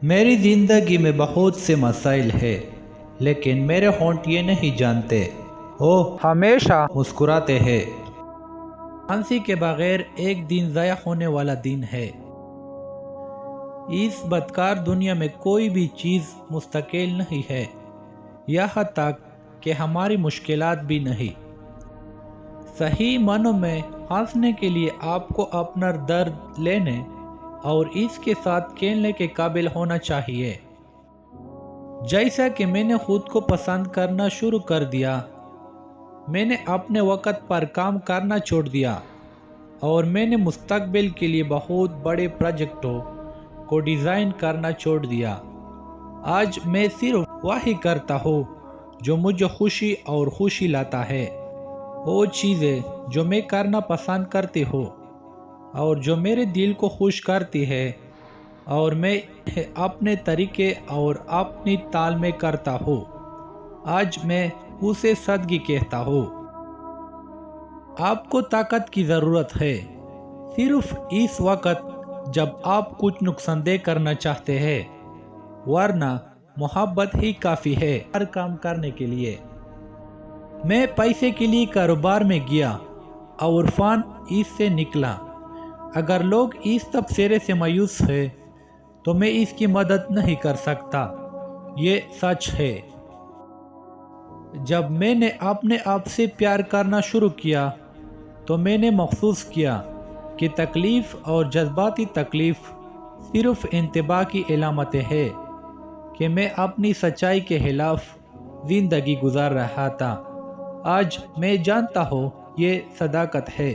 میری زندگی میں بہت سے مسائل ہیں، لیکن میرے ہونٹ یہ نہیں جانتے، وہ ہمیشہ مسکراتے ہیں۔ ہنسی کے بغیر ایک دن ضائع ہونے والا دن ہے۔ اس بدکار دنیا میں کوئی بھی چیز مستقل نہیں ہے، یہاں تک کہ ہماری مشکلات بھی نہیں۔ صحیح معنوں میں ہنسنے کے لیے آپ کو اپنا درد لینے اور اس کے ساتھ کھیلنے کے قابل ہونا چاہیے۔ جیسا کہ میں نے خود کو پسند کرنا شروع کر دیا، میں نے اپنے وقت پر کام کرنا چھوڑ دیا اور میں نے مستقبل کے لیے بہت بڑے پروجیکٹوں کو ڈیزائن کرنا چھوڑ دیا۔ آج میں صرف وہی کرتا ہوں جو مجھے خوشی اور خوشی لاتا ہے، وہ چیزیں جو میں کرنا پسند کرتی ہوں اور جو میرے دل کو خوش کرتی ہے، اور میں اپنے طریقے اور اپنی تال میں کرتا ہوں۔ آج میں اسے سادگی کہتا ہوں۔ آپ کو طاقت کی ضرورت ہے صرف اس وقت جب آپ کچھ نقصان دہ کرنا چاہتے ہیں، ورنہ محبت ہی کافی ہے ہر کام کرنے کے لیے۔ میں پیسے کے لیے کاروبار میں گیا اور فن اس سے نکلا۔ اگر لوگ اس تبصرے سے مایوس ہیں تو میں اس کی مدد نہیں کر سکتا، یہ سچ ہے۔ جب میں نے اپنے آپ سے پیار کرنا شروع کیا تو میں نے محسوس کیا کہ تکلیف اور جذباتی تکلیف صرف انتباہ کی علامتیں ہیں کہ میں اپنی سچائی کے خلاف زندگی گزار رہا تھا۔ آج میں جانتا ہوں یہ صداقت ہے۔